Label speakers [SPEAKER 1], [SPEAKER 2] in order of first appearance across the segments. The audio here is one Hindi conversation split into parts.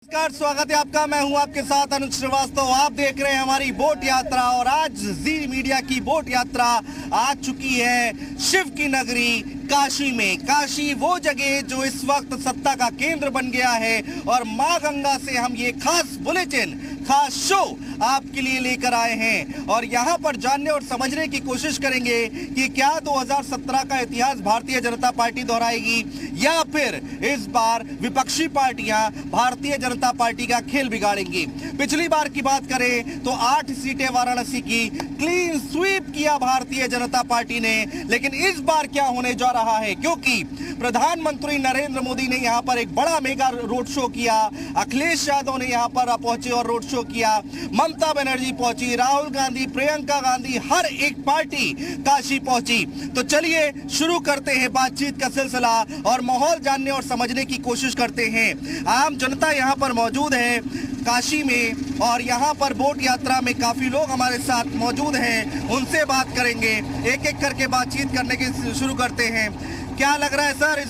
[SPEAKER 1] नमस्कार, स्वागत है आपका। मैं हूं आपके साथ अनुज श्रीवास्तव। आप देख रहे हैं हमारी बोट यात्रा और आज जी मीडिया की बोट यात्रा आ चुकी है शिव की नगरी काशी में। काशी वो जगह जो इस वक्त सत्ता का केंद्र बन गया है और मां गंगा से हम ये खास बुलेटिन, खास शो आपके लिए लेकर आए हैं और यहाँ पर जानने और समझने की कोशिश करेंगे कि क्या 2017 का इतिहास भारतीय जनता पार्टी दोहराएगी या फिर इस बार विपक्षी पार्टियां भारतीय जनता पार्टी का खेल बिगाड़ेंगी। पिछली बार की बात करें तो 8 सीटें वाराणसी की क्लीन स्वीप किया भारतीय जनता पार्टी ने, लेकिन इस बार क्या होने जा रहा है, क्योंकि प्रधानमंत्री नरेंद्र मोदी ने यहाँ पर एक बड़ा मेगा रोड शो किया, अखिलेश यादव ने यहाँ पर पहुंचे और रोड शो किया, ममता बनर्जी पहुंची, राहुल गांधी, प्रियंका गांधी, हर एक पार्टी काशी पहुंची। तो चलिए शुरू करते हैं बातचीत का सिलसिला और माहौल जानने और समझने की कोशिश करते हैं। आम जनता यहाँ पर मौजूद है काशी में और यहाँ पर बोट यात्रा में काफी लोग हमारे साथ मौजूद हैं, उनसे बात करेंगे। एक एक करके बातचीत करने की शुरू करते हैं। क्या लग रहा है सर,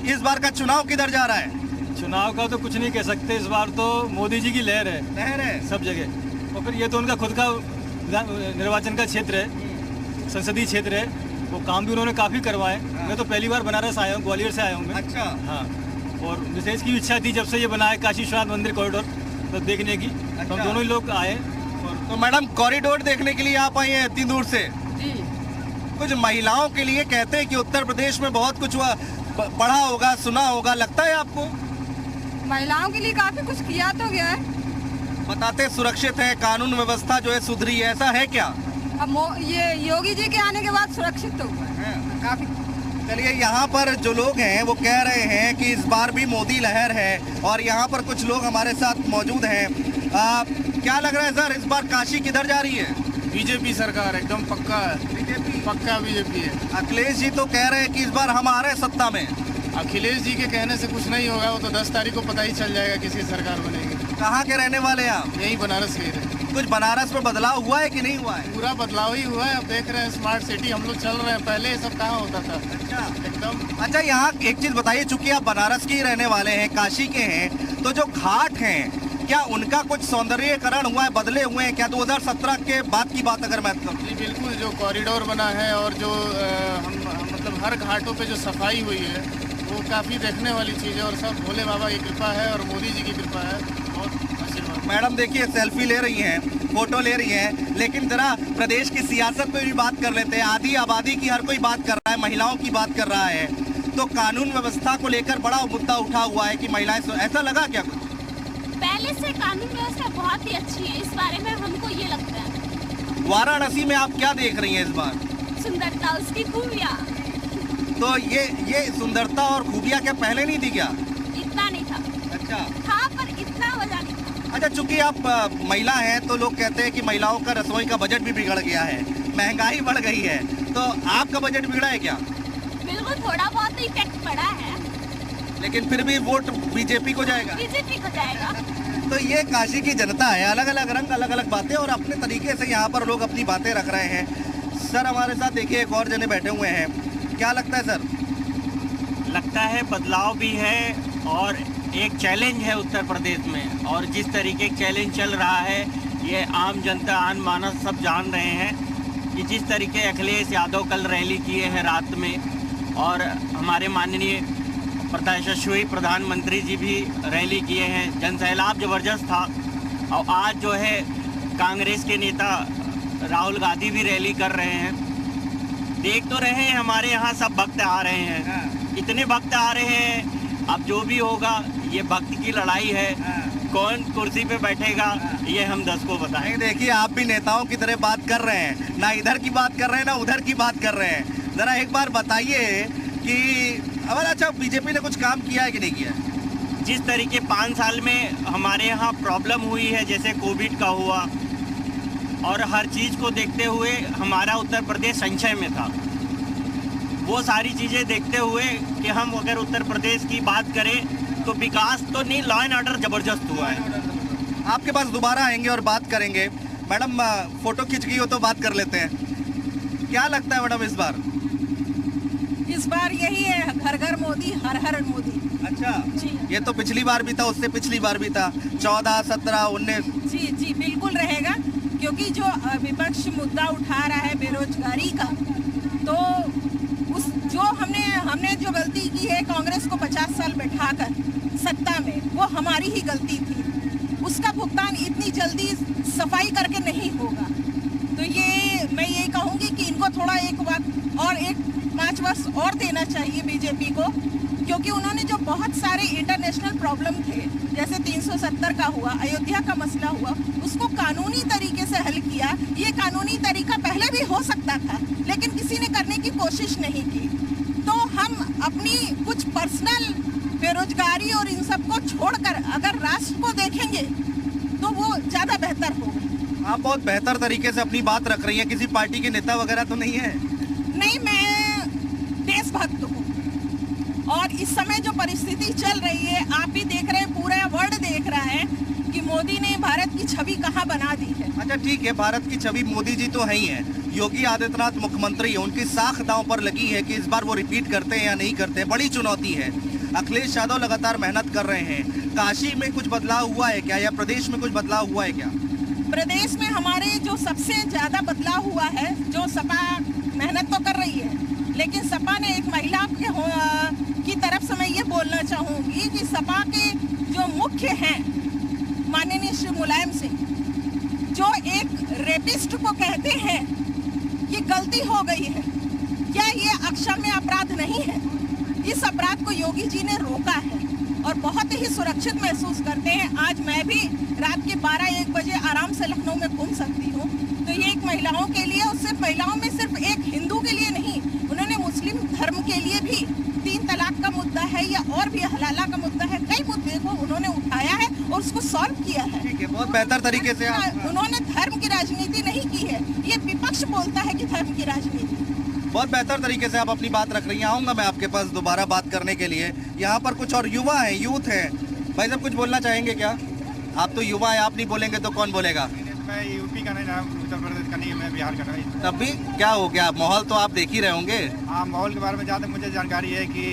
[SPEAKER 1] इस बार का चुनाव किधर जा रहा है?
[SPEAKER 2] चुनाव का तो कुछ नहीं कह सकते। इस बार तो मोदी जी की लहर है सब जगह। और फिर ये तो उनका खुद का निर्वाचन का क्षेत्र है, संसदीय क्षेत्र है, वो काम भी उन्होंने काफ़ी करवाए। मैं तो पहली बार बनारस आया हूँ, ग्वालियर से आया हूँ मैं।
[SPEAKER 1] अच्छा।
[SPEAKER 2] हाँ, और विशेष की इच्छा थी जब से ये बना है काशी विश्वनाथ मंदिर कॉरिडोर तो देखने की। अच्छा। तो हम दोनों ही लोग आए।
[SPEAKER 1] तो मैडम, कॉरिडोर देखने के लिए आप आई हैं इतनी दूर से?
[SPEAKER 3] जी।
[SPEAKER 1] कुछ महिलाओं के लिए कहते हैं कि उत्तर प्रदेश में बहुत कुछ पढ़ा होगा, सुना होगा, लगता है आपको?
[SPEAKER 3] महिलाओं के लिए काफी कुछ किया तो गया है।
[SPEAKER 1] बताते सुरक्षित है, कानून व्यवस्था जो है सुधरी है, ऐसा है क्या?
[SPEAKER 3] अब ये योगी जी के आने के बाद सुरक्षित तो हुआ है काफी।
[SPEAKER 1] चलिए, यहाँ पर जो लोग हैं वो कह रहे हैं कि इस बार भी मोदी लहर है और यहाँ पर कुछ लोग हमारे साथ मौजूद हैं। क्या लग रहा है सर, इस बार काशी किधर जा रही है?
[SPEAKER 4] बीजेपी सरकार एकदम पक्का है।
[SPEAKER 1] बीजेपी?
[SPEAKER 4] पक्का बीजेपी है।
[SPEAKER 1] अखिलेश जी तो कह रहे हैं कि इस बार हम आ रहे हैं सत्ता में।
[SPEAKER 4] अखिलेश जी के कहने से कुछ नहीं होगा, वो तो 10 तारीख को पता ही चल जाएगा किसकी सरकार बनेगी।
[SPEAKER 1] कहाँ के रहने वाले हैं आप?
[SPEAKER 4] यही बनारस के रहे।
[SPEAKER 1] कुछ बनारस में बदलाव हुआ है कि नहीं हुआ है?
[SPEAKER 4] पूरा बदलाव ही हुआ है। अब देख रहे हैं स्मार्ट सिटी हम लोग चल रहे हैं, पहले ये सब कहाँ होता था।
[SPEAKER 1] अच्छा,
[SPEAKER 4] एकदम।
[SPEAKER 1] अच्छा, यहाँ एक चीज बताइए, चूंकि आप बनारस के ही रहने वाले हैं, काशी के हैं, तो जो घाट हैं क्या उनका कुछ सौंदर्यीकरण हुआ है, बदले हुए हैं क्या 2017 के बाद की बात अगर मैं करूं?
[SPEAKER 4] जी बिल्कुल, जो कॉरिडोर बना है और जो मतलब हर घाटों पे जो सफाई हुई है वो काफ़ी देखने वाली चीज़ है और सब भोले बाबा की कृपा है और मोदी जी की कृपा है। बहुत आशीर्वाद।
[SPEAKER 1] मैडम देखिए, सेल्फी ले रही हैं, फोटो ले रही हैं, लेकिन जरा प्रदेश की सियासत पे भी बात कर लेते हैं। आधी आबादी की हर कोई बात कर रहा है, महिलाओं की बात कर रहा है, तो कानून व्यवस्था को लेकर बड़ा मुद्दा उठा हुआ है कि महिलाएं, ऐसा लगा क्या कुछ?
[SPEAKER 5] पहले से कानून व्यवस्था बहुत ही अच्छी है, इस बारे में हमको ये लगता है।
[SPEAKER 1] वाराणसी में आप क्या देख रही हैं इस बार?
[SPEAKER 5] सुंदरता, उसकी खूबियाँ।
[SPEAKER 1] तो ये सुंदरता और खूबियाँ क्या पहले नहीं थी क्या?
[SPEAKER 5] इतना नहीं था।
[SPEAKER 1] अच्छा
[SPEAKER 5] था पर इतना वजह नहीं था।
[SPEAKER 1] अच्छा, चूंकि आप महिला हैं तो लोग कहते हैं कि महिलाओं का रसोई का बजट भी बिगड़ गया है, महंगाई बढ़ गई है, तो आपका बजट बिगड़ा है क्या?
[SPEAKER 5] बिल्कुल, थोड़ा बहुत इफेक्ट पड़ा है,
[SPEAKER 1] लेकिन फिर भी वोट बीजेपी को जाएगा।
[SPEAKER 5] बीजेपी को जाएगा।
[SPEAKER 1] तो ये काशी की जनता है, अलग अलग रंग, अलग अलग बातें और अपने तरीके से यहाँ पर लोग अपनी बातें रख रहे हैं। सर हमारे साथ देखिए एक और जने बैठे हुए हैं, क्या लगता है सर?
[SPEAKER 6] लगता है बदलाव भी है और एक चैलेंज है उत्तर प्रदेश में, और जिस तरीके का चैलेंज चल रहा है ये आम जनता, आम मानस सब जान रहे हैं कि जिस तरीके अखिलेश यादव कल रैली किए हैं रात में और हमारे माननीय यशस्वी प्रधानमंत्री जी भी रैली किए हैं, जनसैलाब जबरदस्त था। और आज जो है कांग्रेस के नेता राहुल गांधी भी रैली कर रहे हैं। देख तो रहे हैं हमारे यहाँ सब भक्त आ रहे हैं, इतने भक्त आ रहे हैं। अब जो भी होगा ये भक्त की लड़ाई है, कौन कुर्सी पे बैठेगा ये हम 10 को बताएं।
[SPEAKER 1] देखिए, आप भी नेताओं की तरह बात कर रहे हैं, ना इधर की बात कर रहे हैं ना उधर की बात कर रहे हैं। जरा एक बार बताइए कि अब अच्छा बीजेपी ने कुछ काम किया है कि नहीं किया?
[SPEAKER 6] जिस तरीके 5 साल में हमारे यहाँ प्रॉब्लम हुई है, जैसे कोविड का हुआ, और हर चीज़ को देखते हुए हमारा उत्तर प्रदेश संशय में था, वो सारी चीज़ें देखते हुए कि हम अगर उत्तर प्रदेश की बात करें तो विकास तो नहीं, लॉ एंड ऑर्डर ज़बरदस्त हुआ है।
[SPEAKER 1] आपके पास दोबारा आएंगे और बात करेंगे। मैडम फोटो खींच गई हो तो बात कर लेते हैं। क्या लगता है मैडम इस बार?
[SPEAKER 3] इस बार यही है, घर घर मोदी, हर हर मोदी।
[SPEAKER 1] अच्छा
[SPEAKER 3] जी।
[SPEAKER 1] ये तो पिछली बार भी था, उससे पिछली बार भी था, 14, 17, 19।
[SPEAKER 3] जी जी बिल्कुल रहेगा, क्योंकि जो विपक्ष मुद्दा उठा रहा है बेरोजगारी का, तो उस जो हमने जो गलती की है कांग्रेस को 50 साल बैठाकर सत्ता में, वो हमारी ही गलती थी। उसका भुगतान इतनी जल्दी सफाई करके नहीं होगा। तो ये मैं यही कहूँगी कि इनको थोड़ा एक वक्त और 5 वर्ष और देना चाहिए बीजेपी को, क्योंकि उन्होंने जो बहुत सारे इंटरनेशनल प्रॉब्लम थे, जैसे 370 का हुआ, अयोध्या का मसला हुआ, उसको कानूनी तरीके से हल किया। ये कानूनी तरीका पहले भी हो सकता था, लेकिन किसी ने करने की कोशिश नहीं की। तो हम अपनी कुछ पर्सनल बेरोजगारी और इन सब को छोड़कर अगर राष्ट्र को देखेंगे तो वो ज़्यादा बेहतर होगा।
[SPEAKER 1] आप बहुत बेहतर तरीके से अपनी बात रख रही हैं, किसी पार्टी के नेता वगैरह तो नहीं है?
[SPEAKER 3] नहीं, मैं देशभक्त हूँ, और इस समय जो परिस्थिति चल रही है, आप भी देख रहे हैं, पूरा वर्ल्ड देख रहा है कि मोदी ने भारत की छवि कहाँ बना दी है।
[SPEAKER 1] अच्छा ठीक है, भारत की छवि मोदी जी तो है ही है, योगी आदित्यनाथ मुख्यमंत्री है, उनकी साख दांव पर लगी है कि इस बार वो रिपीट करते हैं या नहीं करते हैं, बड़ी चुनौती है। अखिलेश यादव लगातार मेहनत कर रहे हैं। काशी में कुछ बदलाव हुआ है क्या, या प्रदेश में कुछ बदलाव हुआ है क्या?
[SPEAKER 3] प्रदेश में हमारे जो सबसे ज़्यादा बदलाव हुआ है, जो सपा मेहनत तो कर रही है, लेकिन सपा ने एक महिला की तरफ से मैं ये बोलना चाहूँगी कि सपा के जो मुख्य हैं माननीय श्री मुलायम सिंह, जो एक रेपिस्ट को कहते हैं कि गलती हो गई है, क्या ये अक्षम्य अपराध नहीं है? इस अपराध को योगी जी ने रोका है और बहुत ही सुरक्षित महसूस करते हैं। आज मैं भी रात के 12-1 बजे आराम से लखनऊ में घूम सकती हूँ। तो ये एक महिलाओं के लिए, और सिर्फ महिलाओं में सिर्फ एक हिंदू के लिए नहीं, उन्होंने मुस्लिम धर्म के लिए भी 3 तलाक का मुद्दा है या और भी हलाला का मुद्दा है, कई मुद्दे को उन्होंने उठाया है और उसको सॉल्व किया है।
[SPEAKER 1] ठीक है, बहुत बेहतर तरीके से
[SPEAKER 3] उन्होंने धर्म की राजनीति नहीं की है। ये विपक्ष बोलता है कि धर्म की राजनीति।
[SPEAKER 1] बहुत बेहतर तरीके से आप अपनी बात रख रही हैं। आऊँगा मैं आपके पास दोबारा बात करने के लिए। यहाँ पर कुछ और युवा हैं, यूथ हैं। भाई साहब कुछ बोलना चाहेंगे क्या? आप तो युवा हैं, आप नहीं बोलेंगे तो कौन बोलेगा?
[SPEAKER 7] मैं यूपी का नहीं रहा, उत्तर प्रदेश का नहीं, मैं बिहार का रहा।
[SPEAKER 1] तब भी क्या हो गया, माहौल तो आप देख ही रहे होंगे।
[SPEAKER 7] हाँ, माहौल के बारे में ज़्यादा मुझे जानकारी है कि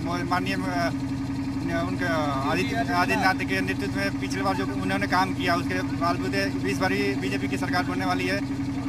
[SPEAKER 7] माननीय उनके आदित्यनाथ के नेतृत्व में पिछले बार जो उन्होंने काम किया, उसके बावजूद इस बार बीजेपी की सरकार बनने वाली है।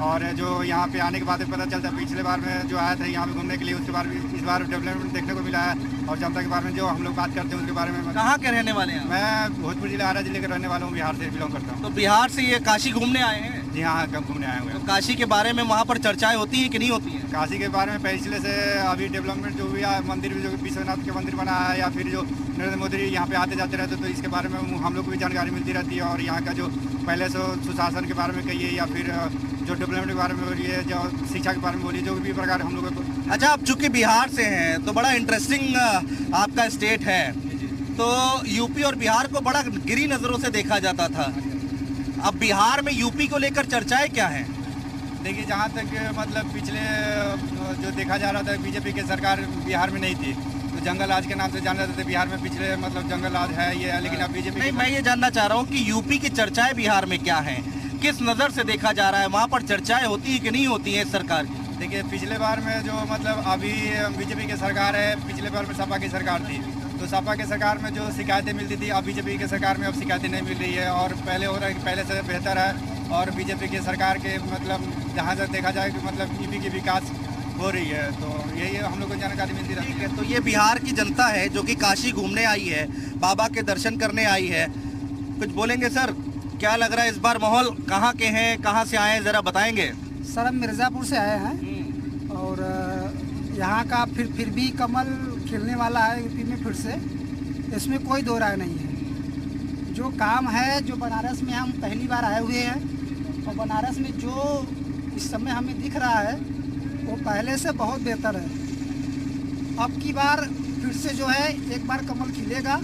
[SPEAKER 7] और जो यहाँ पे आने के बाद पता चलता है, पिछले बार में जो आया था यहाँ पे घूमने के लिए, उसके बाद इस बार डेवलपमेंट देखने को मिला है। और जनता के बारे में जो हम लोग बात करते हैं उसके बारे में।
[SPEAKER 1] कहाँ के रहने वाले हैं?
[SPEAKER 7] मैं भोजपुर जिला, आरा जिले के रहने वाला हूँ, बिहार से बिलोंग करता हूँ।
[SPEAKER 1] तो बिहार से ये काशी घूमने आए हैं?
[SPEAKER 7] जी हाँ, कब घूमने आए हुए हैं।
[SPEAKER 1] तो काशी के बारे में वहाँ पर चर्चाएं होती हैं कि नहीं होती हैं?
[SPEAKER 7] काशी के बारे में पिछले से अभी डेवलपमेंट जो हुआ, मंदिर जो विश्वनाथ के मंदिर बना है, या फिर जो नरेंद्र मोदी यहाँ पे आते जाते रहते, तो इसके बारे में हम लोग को भी जानकारी मिलती रहती है। और यहाँ का जो पहले से सुशासन के बारे में कहिए, या फिर जो डेवलपमेंट के बारे में बोलिए, जो शिक्षा के बारे में बोलिए, जो भी प्रकार हम लोग को।
[SPEAKER 1] अच्छा, आप चूंकि बिहार से हैं तो बड़ा इंटरेस्टिंग आपका स्टेट है। तो यूपी और बिहार को बड़ा गिरी नज़रों से देखा जाता था। अब बिहार में यूपी को लेकर चर्चाएं क्या हैं?
[SPEAKER 7] देखिए, जहाँ तक मतलब पिछले जो देखा जा रहा था, बीजेपी की सरकार बिहार में नहीं थी, तो जंगल राज के नाम से जाने जाते थे बिहार में। पिछले मतलब जंगल राज है ये, लेकिन अब बीजेपी
[SPEAKER 1] नहीं, मैं ये जानना चाह रहा हूँ कि यूपी की चर्चाएं बिहार में क्या हैं, किस नज़र से देखा जा रहा है, वहाँ पर चर्चाएं होती है कि नहीं होती है सरकार की?
[SPEAKER 7] देखिए, पिछले बार में जो मतलब अभी बीजेपी की सरकार है, पिछले बार में सपा की सरकार थी, तो सपा की सरकार में जो शिकायतें मिलती थी, अब बीजेपी की सरकार में अब शिकायतें नहीं मिल रही है, और पहले हो रहा है कि पहले से बेहतर है। और बीजेपी की सरकार के मतलब जहाँ तक देखा जाए कि मतलब यूपी की विकास हो रही है, तो यही हम लोग को जानकारी मिलती रहती है।
[SPEAKER 1] तो ये बिहार की जनता है जो कि काशी घूमने आई है, बाबा के दर्शन करने आई है। कुछ बोलेंगे सर, क्या लग रहा है इस बार माहौल? कहाँ के हैं, कहाँ से आए हैं, ज़रा बताएंगे।
[SPEAKER 8] सर, हम मिर्ज़ापुर से आए हैं, और यहाँ का फिर भी कमल खिलने वाला है यूपी में फिर से, इसमें कोई दो राय नहीं है। जो काम है, जो बनारस में हम पहली बार आए हुए हैं, और बनारस में जो इस समय हमें दिख रहा है वो पहले से बहुत बेहतर है। अब की बार फिर से जो है एक बार कमल खिलेगा,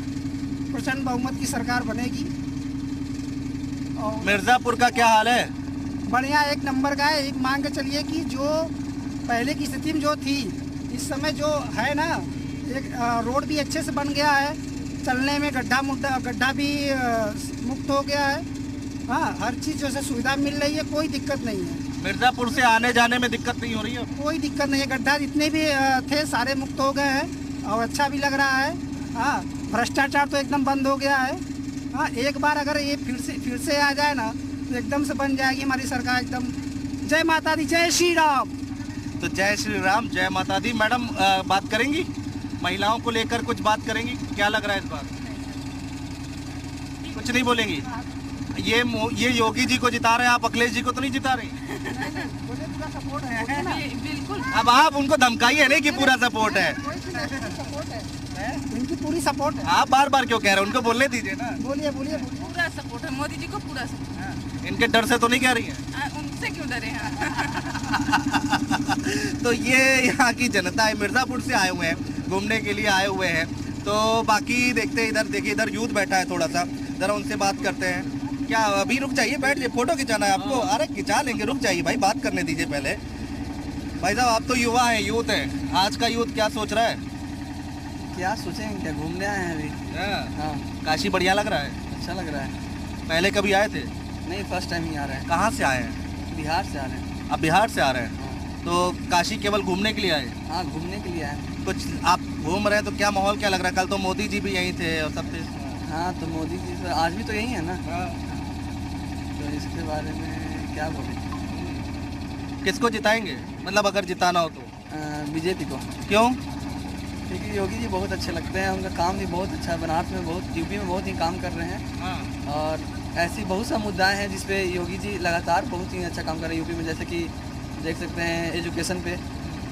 [SPEAKER 8] प्रचंड बहुमत की सरकार बनेगी। और
[SPEAKER 1] मिर्ज़ापुर का क्या हाल है?
[SPEAKER 8] बढ़िया, एक नंबर का है। एक मान के चलिए कि जो पहले की स्थिति में जो थी, इस समय जो है ना, एक रोड भी अच्छे से बन गया है, चलने में गड्ढा भी मुक्त हो गया है। हाँ, हर चीज़ जैसे सुविधा मिल रही है, कोई दिक्कत नहीं है।
[SPEAKER 1] मिर्ज़ापुर से आने जाने में दिक्कत नहीं हो रही है?
[SPEAKER 8] कोई दिक्कत नहीं है, गड्ढा जितने भी थे सारे मुक्त हो गए हैं, और अच्छा भी लग रहा है। हाँ, भ्रष्टाचार तो एकदम बंद हो गया है। हाँ, एक बार अगर ये फिर से आ जाए ना तो एकदम से बन जाएगी हमारी सरकार एकदम। जय माता दी, जय श्री राम।
[SPEAKER 1] तो जय श्री राम, जय माता दी। मैडम बात करेंगी, महिलाओं को लेकर कुछ बात करेंगी, क्या लग रहा है इस बार? कुछ नहीं बोलेंगी? ये योगी जी को जिता रहे हैं, आप अखिलेश जी को तो नहीं जिता रही?
[SPEAKER 3] बिल्कुल।
[SPEAKER 1] अब आप उनको धमकाइए नहीं कि पूरा सपोर्ट है।
[SPEAKER 8] इनकी पूरी सपोर्ट है।
[SPEAKER 1] आप बार बार क्यों कह रहे हैं? उनको बोलने दीजिए ना।
[SPEAKER 8] बोलिए बोलिए।
[SPEAKER 3] पूरा सपोर्ट है मोदी जी को, पूरा सपोर्ट है।
[SPEAKER 1] इनके डर से तो नहीं कह रही है?
[SPEAKER 3] उनसे क्यों डरे हैं?
[SPEAKER 1] तो ये यहाँ की जनता है, मिर्ज़ापुर से आए हुए हैं, घूमने के लिए आए हुए हैं। तो बाकी देखते हैं, इधर देखिए, इधर यूथ बैठा है थोड़ा सा, ज़रा उनसे बात करते हैं। क्या अभी रुक जाइए, बैठ जाइए, फोटो खिंचाना है आपको? अरे खिंचा लेंगे, रुक जाइए भाई, बात करने दीजिए पहले। भाई साहब, आप तो युवा हैं, यूथ हैं, आज का यूथ क्या सोच रहा है?
[SPEAKER 9] क्या सोचेंगे, क्या घूमने आए हैं अभी। हाँ,
[SPEAKER 1] काशी बढ़िया लग रहा है?
[SPEAKER 9] अच्छा लग रहा है।
[SPEAKER 1] पहले कभी आए थे?
[SPEAKER 9] नहीं, फर्स्ट टाइम ही आ रहे हैं।
[SPEAKER 1] कहाँ से आए हैं?
[SPEAKER 9] बिहार से आ रहे हैं।
[SPEAKER 1] आप बिहार से आ रहे हैं? तो काशी केवल घूमने के लिए आए?
[SPEAKER 9] हाँ, घूमने के लिए आए हैं।
[SPEAKER 1] कुछ आप घूम रहे हैं तो क्या माहौल क्या लग रहा है? कल तो मोदी जी भी यहीं थे और सब थे।
[SPEAKER 9] हाँ, तो मोदी जी तो आज भी तो यही है ना। तो इसके बारे में क्या बोले?
[SPEAKER 1] किसको जिताएंगे, मतलब अगर जिताना हो तो?
[SPEAKER 9] बीजेपी को।
[SPEAKER 1] क्यों?
[SPEAKER 9] क्योंकि योगी जी बहुत अच्छे लगते हैं, उनका काम भी बहुत अच्छा है। बनारस में बहुत, यूपी में बहुत ही काम कर रहे हैं। और ऐसी बहुत सा मुद्दाएं हैं जिसपे योगी जी लगातार बहुत ही अच्छा काम कर रहे हैं यूपी में। जैसे कि देख सकते हैं एजुकेशन पे,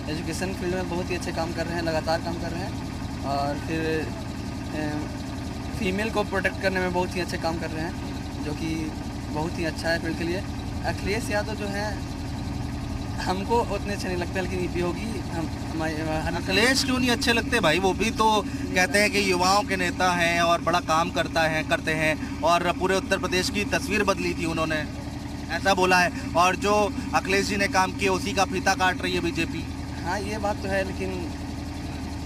[SPEAKER 9] एजुकेशन फील्ड में बहुत ही अच्छे काम कर रहे हैं, लगातार काम कर रहे हैं। और फिर फीमेल को प्रोटेक्ट करने में बहुत ही अच्छे काम कर रहे हैं, जो कि बहुत ही अच्छा है फील्ड के लिए। अखिलेश यादव जो है हमको उतने अच्छे नहीं लगते, लेकिन योगी
[SPEAKER 1] अखिलेश क्यों नहीं अच्छे लगते भाई? वो भी तो कहते हैं कि युवाओं के नेता हैं और बड़ा काम करते हैं और पूरे उत्तर प्रदेश की तस्वीर बदली थी उन्होंने, ऐसा बोला है। और जो अखिलेश जी ने काम किया उसी का फीता काट रही है बीजेपी।
[SPEAKER 9] हाँ, ये बात तो है, लेकिन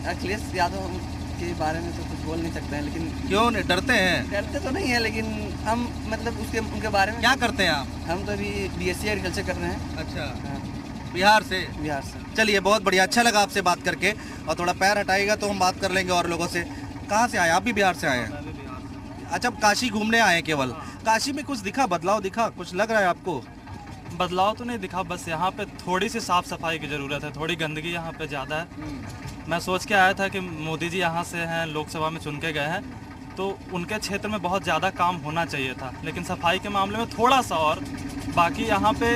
[SPEAKER 9] अखिलेश यादव के बारे में तो कुछ बोल नहीं सकते हैं। लेकिन
[SPEAKER 1] क्यों नहीं डरते हैं?
[SPEAKER 9] डरते तो नहीं है, लेकिन हम मतलब उनके बारे में
[SPEAKER 1] क्या करते हैं आप?
[SPEAKER 9] हम तो अभी BSc एग्रीकल्चर कर रहे हैं।
[SPEAKER 1] अच्छा, बिहार से?
[SPEAKER 9] बिहार से।
[SPEAKER 1] चलिए, बहुत बढ़िया, अच्छा लगा आपसे बात करके। और थोड़ा पैर हटाएगा तो हम बात कर लेंगे और लोगों से। कहाँ से आए आप? भी बिहार से आए हैं? अच्छा, काशी घूमने आए हैं केवल? काशी में कुछ दिखा, बदलाव दिखा, कुछ लग रहा है आपको?
[SPEAKER 2] बदलाव तो नहीं दिखा, बस यहाँ पे थोड़ी सी साफ सफाई की ज़रूरत है, थोड़ी गंदगी यहाँ पे ज़्यादा है। मैं सोच के आया था कि मोदी जी यहाँ से हैं, लोकसभा में चुन के गए हैं, तो उनके क्षेत्र में बहुत ज़्यादा काम होना चाहिए था, लेकिन सफाई के मामले में थोड़ा सा और। बाकी यहाँ पे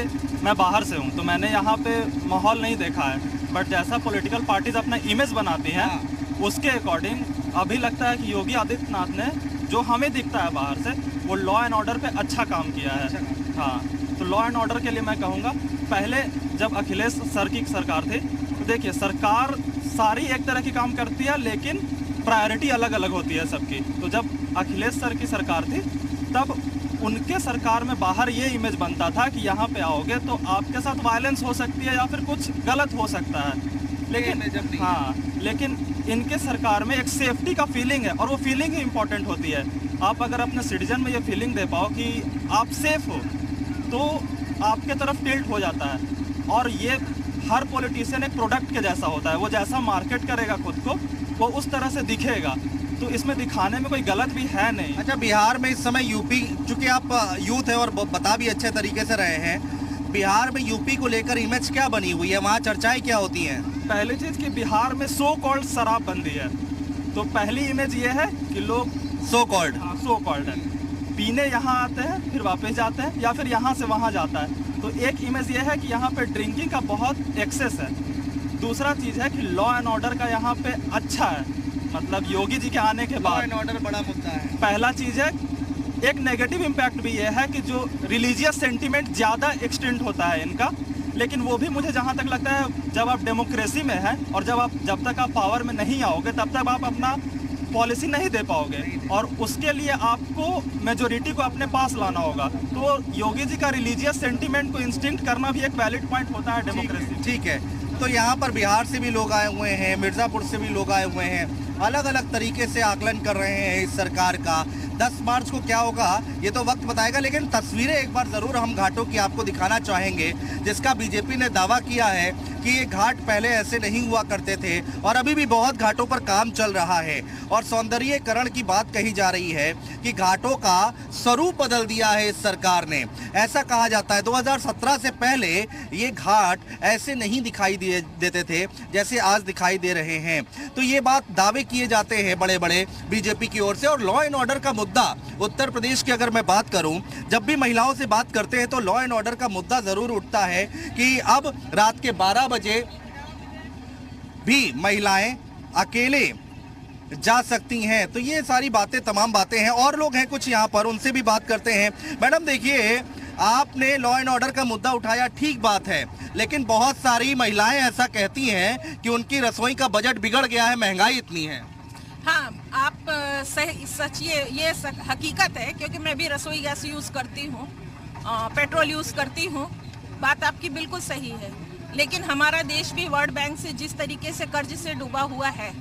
[SPEAKER 2] मैं बाहर से हूँ तो मैंने यहाँ पे माहौल नहीं देखा है, बट जैसा पॉलिटिकल पार्टीज अपना इमेज बनाती हैं उसके अकॉर्डिंग अभी लगता है कि योगी आदित्यनाथ ने, जो हमें दिखता है बाहर से, वो लॉ एंड ऑर्डर पे अच्छा काम किया है। हाँ, तो लॉ एंड ऑर्डर के लिए मैं कहूँगा, पहले जब अखिलेश सर की सरकार थी तो देखिए, सरकार सारी एक तरह की काम करती है लेकिन प्रायोरिटी अलग अलग होती है सबकी। तो जब अखिलेश सर की सरकार थी तब उनके सरकार में बाहर ये इमेज बनता था कि यहाँ पे आओगे तो आपके साथ वायलेंस हो सकती है या फिर कुछ गलत हो सकता है, लेकिन हाँ, लेकिन इनके सरकार में एक सेफ्टी का फीलिंग है और वो फीलिंग ही इम्पोर्टेंट होती है। आप अगर अपने सिटीजन में ये फीलिंग दे पाओ कि आप सेफ हो तो आपके तरफ टिल्ट हो जाता है। और ये हर पॉलिटिशियन एक प्रोडक्ट के जैसा होता है, वो जैसा मार्केट करेगा खुद को वो उस तरह से दिखेगा, तो इसमें दिखाने में कोई गलत भी है नहीं।
[SPEAKER 1] अच्छा, बिहार में इस समय यूपी, चूंकि आप यूथ है और बता भी अच्छे तरीके से रहे हैं, बिहार में यूपी को लेकर इमेज क्या बनी हुई है, वहाँ चर्चाएं क्या होती हैं?
[SPEAKER 2] पहली चीज़ कि बिहार में सो कॉल्ड शराबबंदी है, तो पहली इमेज ये है कि लोग
[SPEAKER 1] सो कॉल्ड
[SPEAKER 2] है, पीने यहाँ आते हैं फिर वापस जाते हैं या फिर यहाँ से वहाँ जाता है। तो एक इमेज ये है कि यहाँ पे ड्रिंकिंग का बहुत एक्सेस है। दूसरा चीज़ है कि लॉ एंड ऑर्डर का यहाँ पे अच्छा है, मतलब योगी जी के आने के बाद
[SPEAKER 1] लॉ एंड ऑर्डर बड़ा मुद्दा है।
[SPEAKER 2] पहला चीज़ है, एक नेगेटिव इम्पैक्ट भी ये है कि जो रिलीजियस सेंटिमेंट ज़्यादा एक्सटेंड होता है इनका, लेकिन वो भी मुझे जहाँ तक लगता है जब आप डेमोक्रेसी में हैं और जब तक आप पावर में नहीं आओगे तब तक आप अपना पॉलिसी नहीं दे पाओगे और उसके लिए आपको मेजोरिटी को अपने पास लाना होगा। तो योगी जी का रिलीजियस सेंटिमेंट को इंस्टिंक्ट करना भी एक वैलिड पॉइंट होता है डेमोक्रेसी।
[SPEAKER 1] ठीक है, तो यहाँ पर बिहार से भी लोग आए हुए हैं, मिर्ज़ापुर से भी लोग आए हुए हैं, अलग अलग तरीके से आकलन कर रहे हैं इस सरकार का। 10 मार्च को क्या होगा ये तो वक्त बताएगा, लेकिन तस्वीरें एक बार ज़रूर हम घाटों की आपको दिखाना चाहेंगे, जिसका बीजेपी ने दावा किया है कि ये घाट पहले ऐसे नहीं हुआ करते थे और अभी भी बहुत घाटों पर काम चल रहा है और सौंदर्यीकरण की बात कही जा रही है कि घाटों का स्वरूप बदल दिया है इस सरकार ने। ऐसा कहा जाता है 2017 से पहले ये घाट ऐसे नहीं दिखाई देते थे जैसे आज दिखाई दे रहे हैं। तो ये बात दावे किए जाते हैं बड़े बड़े बीजेपी की ओर से। और लॉ एंड ऑर्डर का मुद्दा उत्तर प्रदेश की अगर मैं बात करूं, जब भी महिलाओं से बात करते हैं तो लॉ एंड ऑर्डर का मुद्दा जरूर उठता है कि अब रात के 12 बजे भी महिलाएं अकेले जा सकती हैं। तो ये सारी बातें, तमाम बातें हैं। और लोग हैं कुछ यहाँ पर, उनसे भी बात करते हैं। मैडम देखिए, आपने लॉ एंड ऑर्डर का मुद्दा उठाया, ठीक बात है, लेकिन बहुत सारी महिलाएं ऐसा कहती हैं कि उनकी रसोई का बजट बिगड़ गया है, महंगाई इतनी है।
[SPEAKER 3] हाँ, आप सच ये हकीकत है, क्योंकि मैं भी रसोई गैस यूज़ करती हूँ, पेट्रोल यूज़ करती हूँ। बात आपकी बिल्कुल सही है, लेकिन हमारा देश भी वर्ल्ड बैंक से जिस तरीके से कर्ज से डूबा हुआ है,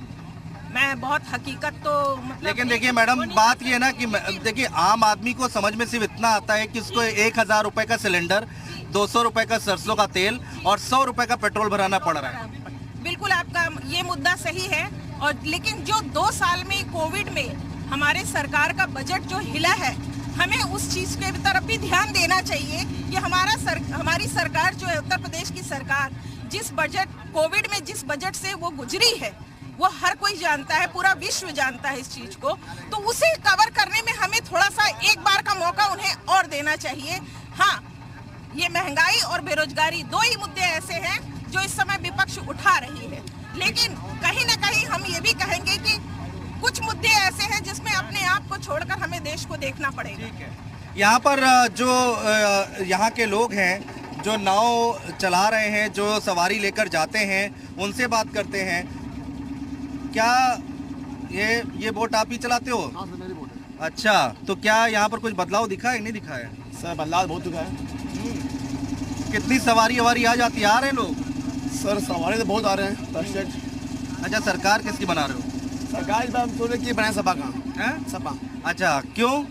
[SPEAKER 3] मैं बहुत हकीकत तो मतलब। लेकिन
[SPEAKER 1] देखिए मैडम, बात ये है ना कि देखिए आम आदमी को समझ में सिर्फ इतना आता है कि उसको 1000 रुपए का सिलेंडर, 200 रुपए का सरसों का तेल और 100 रुपए का पेट्रोल भराना पड़ रहा है।
[SPEAKER 3] बिल्कुल आपका ये मुद्दा सही है। और लेकिन जो 2 साल में कोविड में हमारे सरकार का बजट जो हिला है, हमें उस चीज के तरफ भी ध्यान देना चाहिए कि हमारी सरकार जो है, उत्तर प्रदेश की सरकार, जिस बजट कोविड में जिस बजट से वो गुजरी है, वो हर कोई जानता है, पूरा विश्व जानता है इस चीज को। तो उसे कवर करने में हमें थोड़ा सा एक बार का मौका उन्हें और देना चाहिए। हाँ, ये महंगाई और बेरोजगारी 2 ही मुद्दे ऐसे हैं जो इस समय विपक्ष उठा रही है, लेकिन कहीं ना कहीं हम ये भी कहेंगे कि कुछ मुद्दे ऐसे हैं जिसमें अपने आप को छोड़कर हमें देश को देखना पड़ेगा।
[SPEAKER 1] ठीक है। यहाँ पर जो यहाँ के लोग हैं जो नाव चला रहे हैं, जो सवारी लेकर जाते हैं, उनसे बात करते हैं। क्या ये बोट आप ही चलाते हो?
[SPEAKER 10] हाँ सर, मेरी बोट है।
[SPEAKER 1] अच्छा, तो क्या यहाँ पर कुछ बदलाव दिखा है, नहीं दिखा है?
[SPEAKER 10] सर बदलाव बहुत दिखा है।
[SPEAKER 1] कितनी सवारी आ जाती है? आ रहे हैं लोग?
[SPEAKER 10] सर सवारी तो बहुत आ रहे हैं।
[SPEAKER 1] अच्छा, सरकार किसकी बना रहे हो?
[SPEAKER 10] सरकार इस बार हम सोच रहे कि बनाए सपा का। सपा।
[SPEAKER 1] अच्छा, क्यों?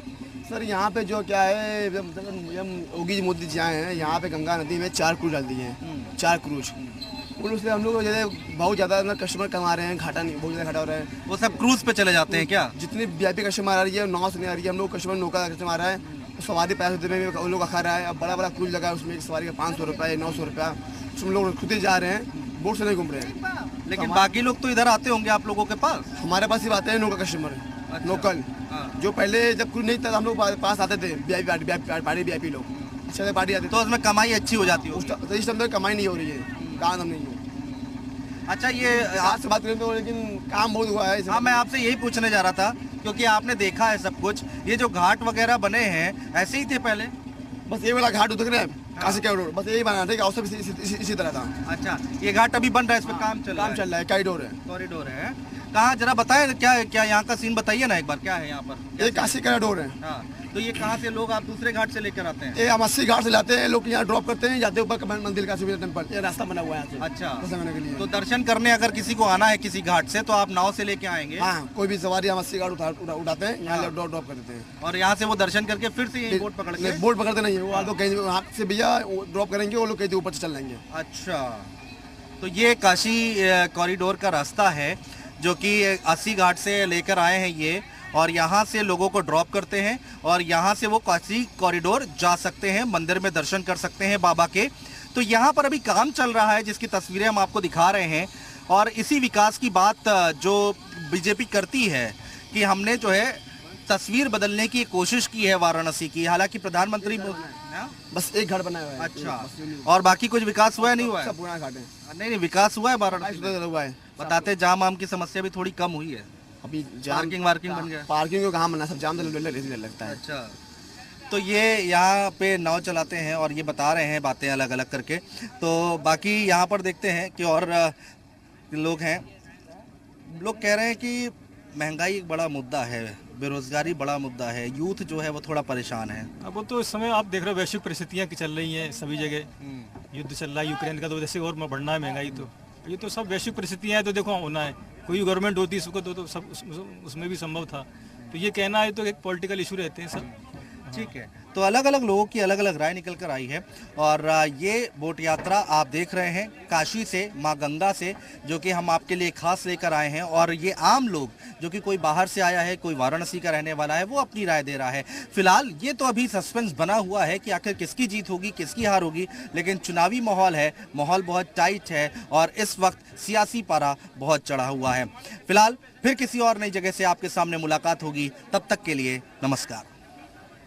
[SPEAKER 10] सर यहाँ पे जो क्या है, योगी जी मोदी जी आए हैं, यहाँ पे गंगा नदी में 4 क्रूज डाल दिए हैं, 4 क्रूज। उससे हम लोग जैसे बहुत ज़्यादा कस्टमर कमा रहे हैं, घाटा नहीं, बहुत ज़्यादा घाटा हो रहा है।
[SPEAKER 1] वो सब क्रूज पे चले जाते हैं क्या?
[SPEAKER 10] जितनी VIP कस्टमर आ रही है, 9 से नहीं आ रही है। हम लोग कस्टमर नौका कस्टमर आ रहा है, सवारी पैसे में उन लोग खा रहा है। अब बड़ा क्रूज लगा है, उसमें सवारी का 500 रुपये, 900 रुपया, उसमें लोग खुद ही जा रहे हैं, बोट से नहीं घूम रहे हैं।
[SPEAKER 1] लेकिन बाकी लोग तो इधर आते होंगे आप लोगों के पास?
[SPEAKER 10] हमारे पास ही आते हैं नौका कस्टमर। अच्छा। लोकल जो पहले जब कुछ नहीं था हम लोग पास आते थे, VIP लोग अच्छा पार्टी आते,
[SPEAKER 1] तो उसमें कमाई अच्छी हो जाती है।
[SPEAKER 10] तो इस टाइम तो कमाई नहीं हो रही है, काम नहीं है।
[SPEAKER 1] अच्छा, ये
[SPEAKER 10] आज से बात करें तो लेकिन काम बहुत हुआ है।
[SPEAKER 1] हाँ, मैं आपसे यही पूछने जा रहा था, क्योंकि आपने देखा है सब कुछ। ये जो घाट वगैरह बने हैं ऐसे ही थे पहले?
[SPEAKER 10] बस ये वाला घाट उतर रहे काशी का रोड, बस यही बना था, और इसी तरह था।
[SPEAKER 1] अच्छा, ये घाट अभी बन रहा है, इस पे काम चल रहा है,
[SPEAKER 10] कॉरिडोर
[SPEAKER 1] है। कहाँ, जरा बताएं क्या यहाँ का सीन बताइए ना एक बार, क्या है यहाँ पर?
[SPEAKER 10] ये काशी का रोड है।
[SPEAKER 1] हाँ, तो ये कहाँ से लोग आप दूसरे घाट से लेकर आते हैं?
[SPEAKER 10] ये हम 80 घाट से लाते हैं, लोग यहाँ ड्रॉप करते हैं, जाते हैं ऊपर मंदिर का शिव टेम्पल। ये रास्ता बना हुआ है।
[SPEAKER 1] अच्छा,
[SPEAKER 10] के लिए।
[SPEAKER 1] तो दर्शन करने अगर किसी को आना है किसी घाट से, तो आप नाव से लेके आएंगे?
[SPEAKER 10] हाँ, कोई भी सवारी हम 80 घाट उठाते हैं, यहाँ ड्रॉप कर देते हैं,
[SPEAKER 1] और यहाँ से वो दर्शन करके फिर से बोट पकड़ के?
[SPEAKER 10] बोट पकड़ते नहीं है, वो कहीं वहाँ से भैया ड्रॉप करेंगे, वो लोग कहीं ऊपर से चल लेंगे।
[SPEAKER 1] अच्छा, तो ये काशी कॉरिडोर का रास्ता है जो कि 80 घाट से लेकर आए हैं ये, और यहाँ से लोगों को ड्रॉप करते हैं और यहाँ से वो काशी कॉरिडोर जा सकते हैं, मंदिर में दर्शन कर सकते हैं बाबा के। तो यहाँ पर अभी काम चल रहा है जिसकी तस्वीरें हम आपको दिखा रहे हैं, और इसी विकास की बात जो बीजेपी करती है कि हमने जो है तस्वीर बदलने की कोशिश की है वाराणसी की। हालांकि प्रधानमंत्री
[SPEAKER 10] बस एक घाट बनाया हुआ है।
[SPEAKER 1] अच्छा, और बाकी कुछ विकास हुआ है? नहीं हुआ है,
[SPEAKER 10] सब पुराना घाट है।
[SPEAKER 1] नहीं, विकास हुआ है वाराणसी
[SPEAKER 10] हुआ है।
[SPEAKER 1] बताते जाम आम की समस्या भी थोड़ी कम हुई है,
[SPEAKER 10] अभी
[SPEAKER 1] पार्किंग बन गया।
[SPEAKER 10] पार्किंग को कहाँ बना, सब जाम लगता है।
[SPEAKER 1] अच्छा, तो ये यहाँ पे नाव चलाते हैं और ये बता रहे हैं बातें अलग अलग करके। तो बाकी यहाँ पर देखते हैं कि और लोग हैं, लोग कह रहे हैं कि महंगाई एक बड़ा मुद्दा है, बेरोजगारी बड़ा मुद्दा है, यूथ जो है वो थोड़ा परेशान है।
[SPEAKER 2] अब वो तो इस समय आप देख रहे हो वैश्विक परिस्थितियाँ की चल रही हैं सभी जगह, युद्ध चल रहा है यूक्रेन का, तो जैसे और बढ़ना है महंगाई। तो ये तो सब वैश्विक परिस्थितियाँ हैं, तो देखो होना है। कोई गवर्नमेंट होती इसको तो सब उसमें भी संभव था। तो ये कहना है तो एक पॉलिटिकल इशू रहते हैं सब।
[SPEAKER 1] ठीक है, तो अलग अलग लोगों की अलग अलग राय निकल कर आई है और ये बोट यात्रा आप देख रहे हैं काशी से, माँ गंगा से, जो कि हम आपके लिए खास लेकर आए हैं। और ये आम लोग जो कि कोई बाहर से आया है, कोई वाराणसी का रहने वाला है, वो अपनी राय दे रहा है। फिलहाल ये तो अभी सस्पेंस बना हुआ है कि आखिर किसकी जीत होगी, किसकी हार होगी, लेकिन चुनावी माहौल है, माहौल बहुत टाइट है और इस वक्त सियासी पारा बहुत चढ़ा हुआ है। फिलहाल फिर किसी और नई जगह से आपके सामने मुलाकात होगी, तब तक के लिए नमस्कार।